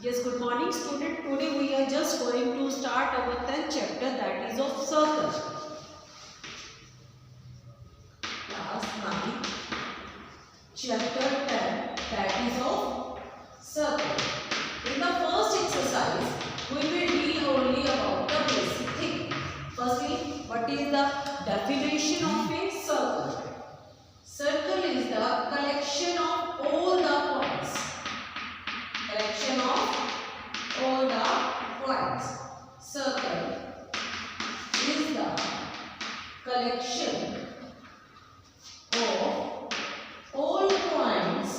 Yes, good morning student. Today we are just going to start our 10th chapter, that is of circle. Class 9, chapter 10, that is of circle. In the first exercise, we will deal only about the basic thing. Firstly, what is the definition of a circle? Circle is the collection of all the points. Collection of all the points. Circle is the collection of all points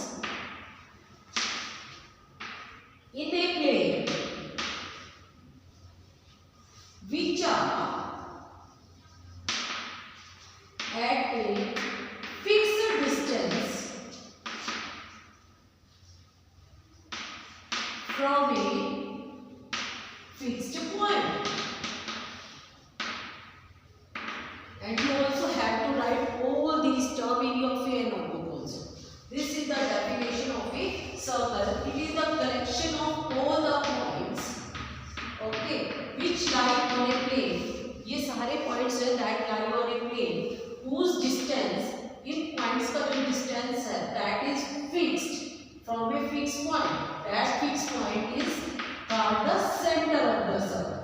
in a plane which are at a fixed distance from a fixed point. And you also have to write all these terms in your fair notebook also. This is the definition of a circle. It is the collection of all the points, okay, which lie on a plane. ये सारे points हैं that lie on a plane whose distance, in points का जो distance है that is fixed from a fixed point. That fixed point is called the center of the circle.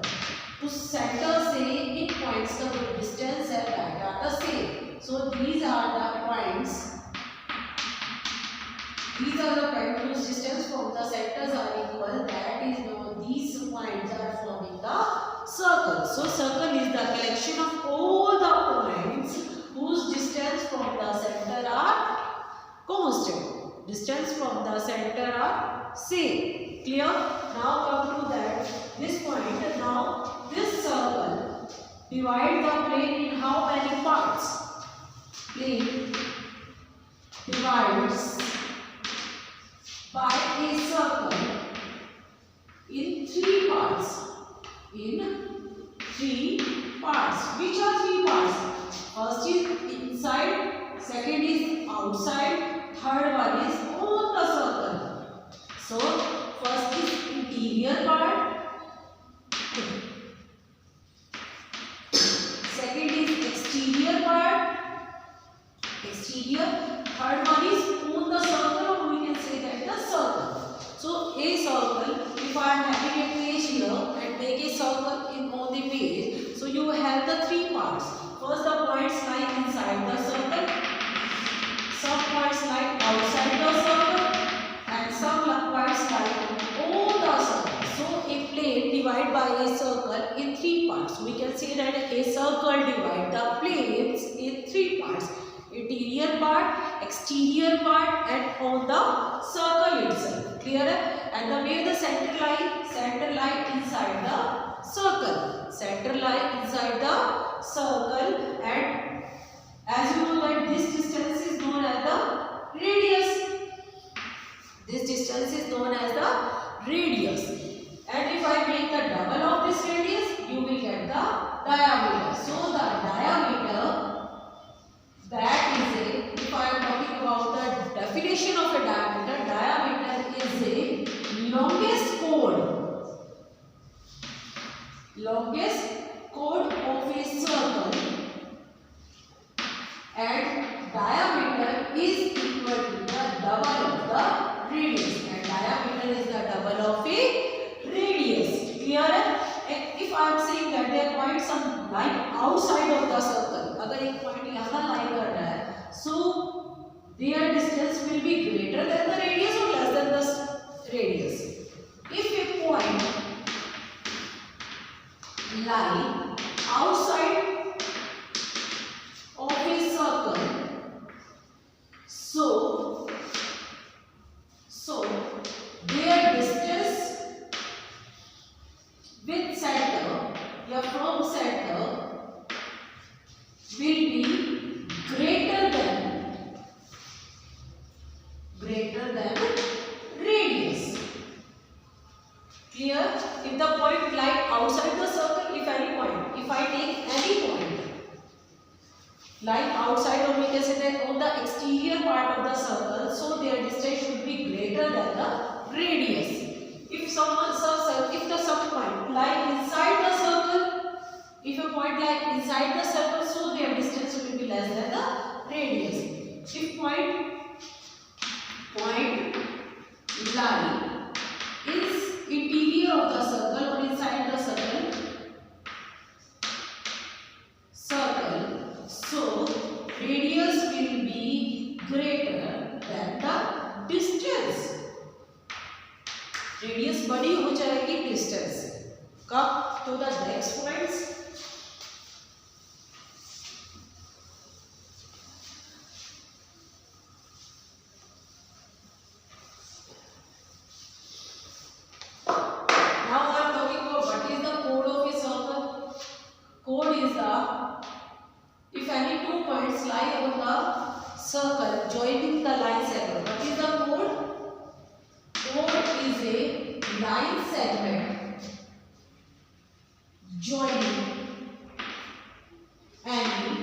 उस center से इन points का जो distance है that are the same. So these are the points. These are the points whose distance from the centers are equal. That is known. These points are forming the circle. So circle is the collection of all the points whose distance from the center are constant. Distance from the center are same. Clear? Now come to that. This point. Now this circle divide the plane in how many parts? Plane divides by a circle in 3 parts. In 3 parts. Which are 3 parts? First is inside, second is outside, third one is on the circle. So first is interior part, second is exterior part, exterior, third one is on the circle, or we can say that the circle. So a circle, if I am having a page here and make a circle on the page, so you have the 3 parts. First the points lie inside the circle, some points lie outside the circle, and some points lie on the circle. So a plane divided by a circle in 3 parts. We can say that a circle divides the planes in 3 parts. Interior part, exterior part, and on the circle itself. Clear? And the way the center lie inside the circle. Center lie inside the circle, and as you know that this distance is known as the radius. This distance is known as the radius. And if I make the double of this radius, you will get the diameter. So the diameter, that is a, if I am talking about the definition of a diameter, diameter is a longest chord of a circle, and diameter is equal to the double of the radius, and diameter is the double of a radius. Clear? If I am saying that there are points some lie outside of the circle, अगर एक point यहाँ lie कर रहा है, so their distance will be greater than the radius or less than the radius. If a point lie outside of a circle, so their distance with center, या from center, will be greater than radius. Clear? If the point lie outside the circle, if I take any point lie outside, or we can say that on the exterior part of the circle, so their distance should be greater than the radius. If someone radius बड़ी हो जाएगी distance से। कब to the next points. Now I am talking about what is the chord of a circle. Chord is the, if any two points lie on the circle joining the line segment. What is the chord? Chord is a line segment joining any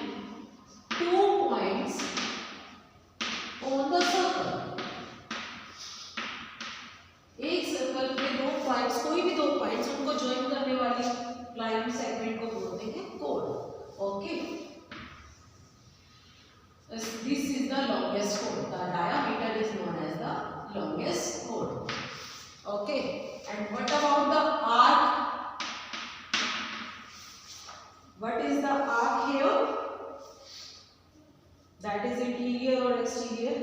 two points on the circle. एक circle के दो points, कोई भी दो points, उनको join करने वाली line segment को बोलते हैं code. Okay, this is the longest code. The diameter is known as the longest code. Okay, and what about the arc? What is the arc here? That is interior और exterior.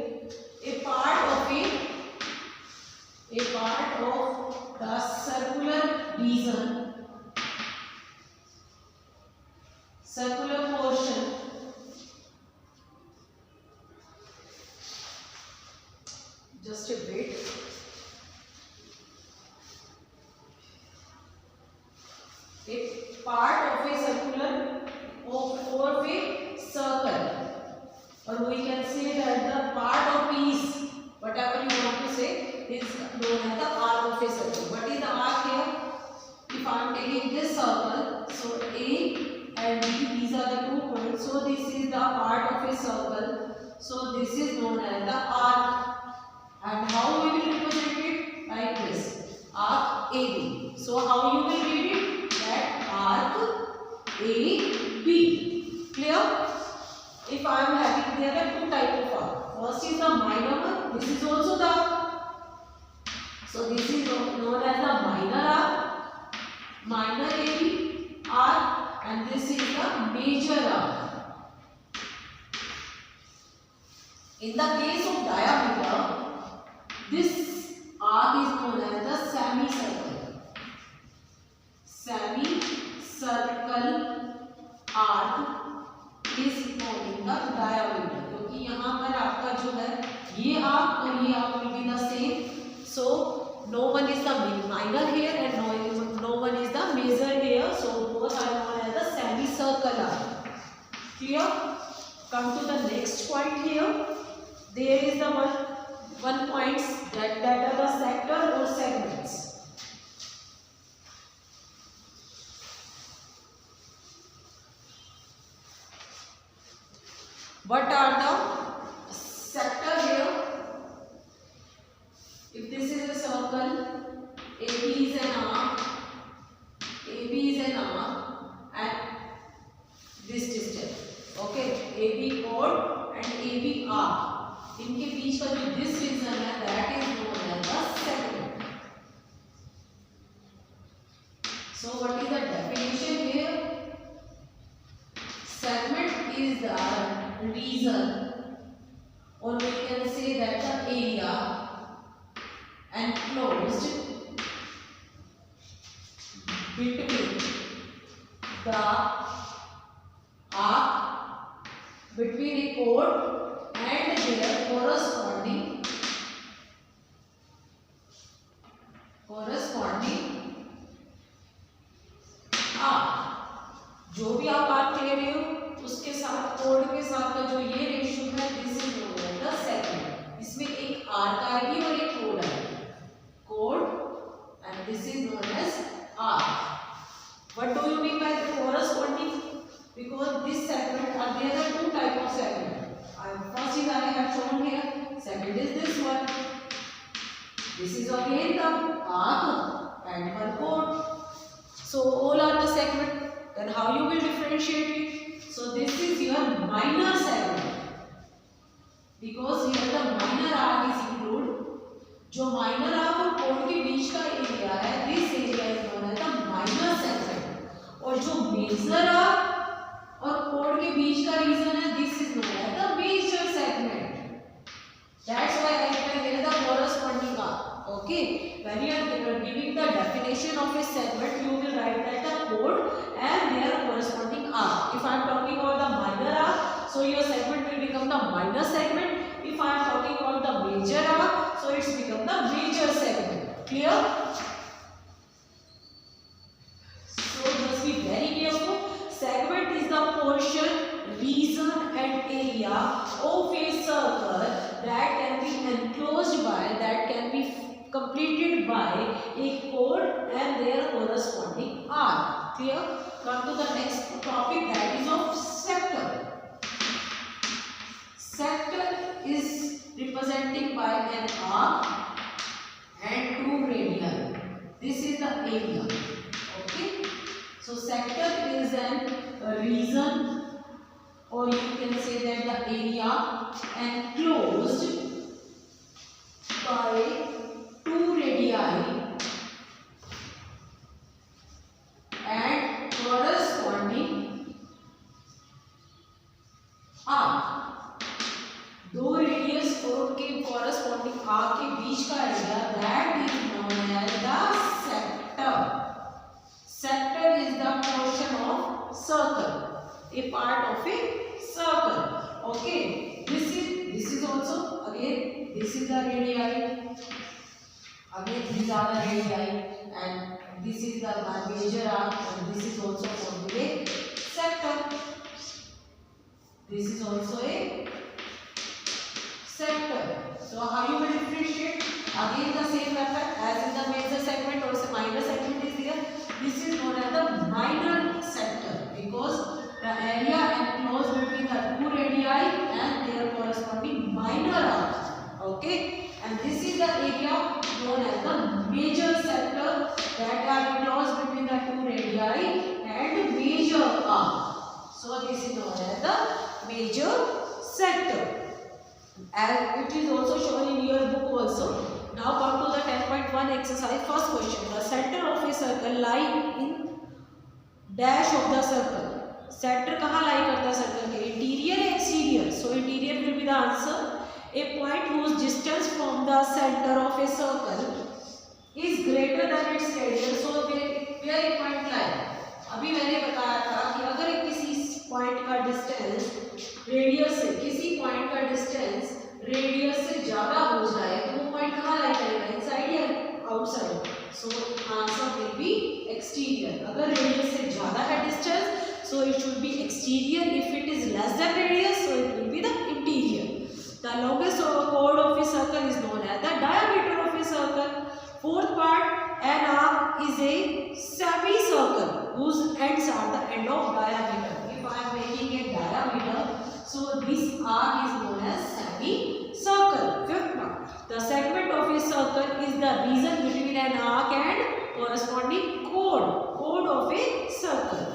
A part of the circular region, circular portion just a bit, a part of a circular of a circle, or we can say that the part of piece, whatever you want to say, is known as the arc of a circle. What is the arc here? If I am taking this circle, so A and B, these are the 2 points. So this is the part of a circle. So this is known as the arc. And how we will represent it? Like this, arc AB. So how you will read it? That arc AB. Clear? If I am having, there are 2 types of arc. First is the minor one. This is also the arc. So this is known as the minor arc, minor AB arc, and this is the major arc. In the case of diameter, this arc is known as the semicircle. Semicircle arc is forming the diameter. क्योंकि यहाँ पर आपका जो है ये arc और ये arc will be the same. So no one is the minor here and no one is the major here. So both are known as the semicircular. Clear? Come to the next point here. There is the one points that are the sector or segments. What are the sector here? If this is a circle, AB is an arc, AB is an arc at this distance. Okay, AB chord and AB arc. इनके बीच का जो this region है, that is known as the segment. So what is the definition here? Segment is the region, or we can say that the area enclosed between the arc, between a chord and their corresponding arc. जो भी आप arc ले रहे हो उसके साथ code के साथ का जो ये रेशियो है, this is known as the segment. इसमें एक आर्क आएगी और एक कोड आएगी. Chord and this is known as arc. What do you mean by the corresponding? Because this segment, there are 2 types of segment. First is I have shown here. Second is this one. This is again the arc and her chord. So all are the segment. Then how you will differentiate it? So this is your minor segment. Because here the minor arc is included. जो minor arc और कोड के बीच का area है, this area is known as the minor segment. और जो major arc और कोड के बीच का रीजन है, this is known as the major segment. That's why I have given the corresponding arc. Okay, when you are definition of a segment, you will write that the chord and their corresponding arc. If I am talking about the minor arc, so your segment will become the minor segment. If I am talking about the major arc, so it's become the major segment. Clear? So just be very careful. Segment is the portion, region and area of a circle that can be enclosed by, that can be completed by a chord and their corresponding arc. Clear? Come to the next topic, that is of sector. Sector is representing by an arc and two radii. This is the area. Okay. So sector is a region, or you can say that the area enclosed by two radii and corresponding arc. दो radius और के corresponding arc के बीच का area, that is known as the sector. Sector is the portion of circle, a part of a circle. Okay, this is also, again this is the radii, again these are the radii, and this is the major arc, and this is also called a sector. This is also a sector. So how you will differentiate? Again the same method as in the major segment, or the minor segment is there. This is known as the minor sector because the area enclosed between the two radii and their corresponding minor arc. Okay, and this is the area known as the major sector, that are enclosed between the two radii and major arc. So this is known as the major sector, and it is also shown in your book also. Now come to the 10.1 exercise. First question: the center of a circle lie in dash of the circle. Center कहाँ lie करता है circle के? Interior या exterior? So interior will be the answer. A point whose distance from the center of a circle is greater than its radius. So where a point lie? अभी मैंने बताया था कि अगर किसी पॉइंट का डिस्टेंस रेडियस से, किसी पॉइंट का डिस्टेंस रेडियस से ज्यादा हो जाए तो वो पॉइंट कहाँ लाई करेगा? इनसाइड या outside? So answer will be exterior. अगर रेडियस से ज्यादा है distance, so it should be exterior. If it is less than radius, so it will be the interior. The longest chord of a circle is known as the diameter of a circle. Fourth part, an arc is a semicircle whose ends are the end of diameter. If I am making a diameter, so this arc is known as semicircle. Fifth part, the segment of a circle is the region between an arc and corresponding chord of a circle.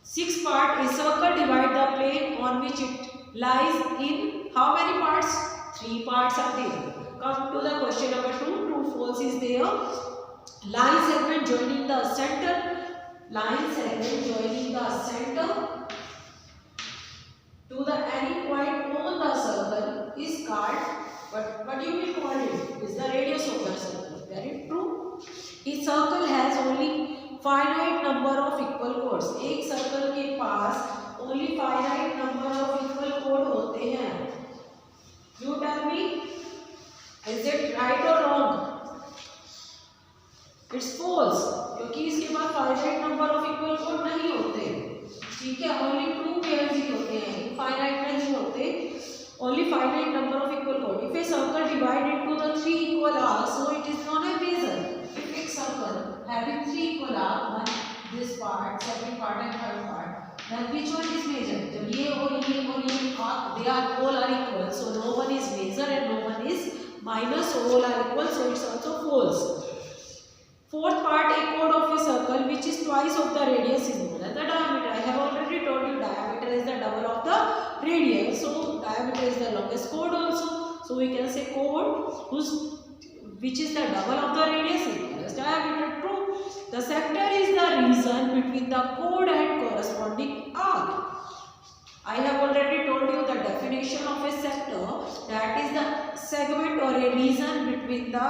Sixth part, a circle divides the plane on which it lies in how many parts? 3 parts are there. Come to the question number 2. True, false is there. Line segment joining the center. Line segment joining the center to the any point on the circle is called, what you will call it? Is the radius of the circle. Very true. A circle has only finite number of equal chords. एक circle के पास only finite number of equal chord होते हैं. You tell me, is it right or wrong? It's false, क्योंकि इसके पास finite number of equal chord नहीं होते. ठीक है, only 2 pairs ही होते हैं, finite नहीं होते. Only finite number of equal chord. If a circle divided into the 3 equal arcs, so it is known as major. If a circle having 3 equal arcs, one this part, second part and third part, then which one is major? जब ये और arc, they are all are equal, so no one is major and no one is minor, so all are equal, so it's also false. Fourth part, a chord of a circle which is twice of the radius is known as the diameter. I have already told you diameter is the double of the radius, so diameter is the longest chord also. So we can say chord which is the double of the radius is diameter. True. The sector is the region between the chord and corresponding arc. I have already told you the definition of a sector, that is the segment or a region between the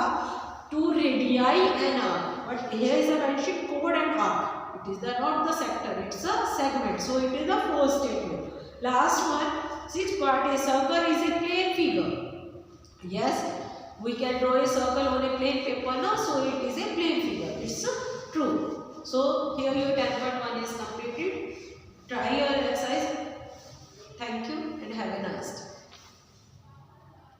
two radii and arc. But here is a mention chord and arc. It is not the sector, it's a segment. So it is the fourth statement. Last one, sixth part, a circle is a plane figure. Yes, we can draw a circle on a plain paper now, so it is a plane figure. It's true. So here your 10.1 is completed. Try your exercise. Thank you and have a nice day.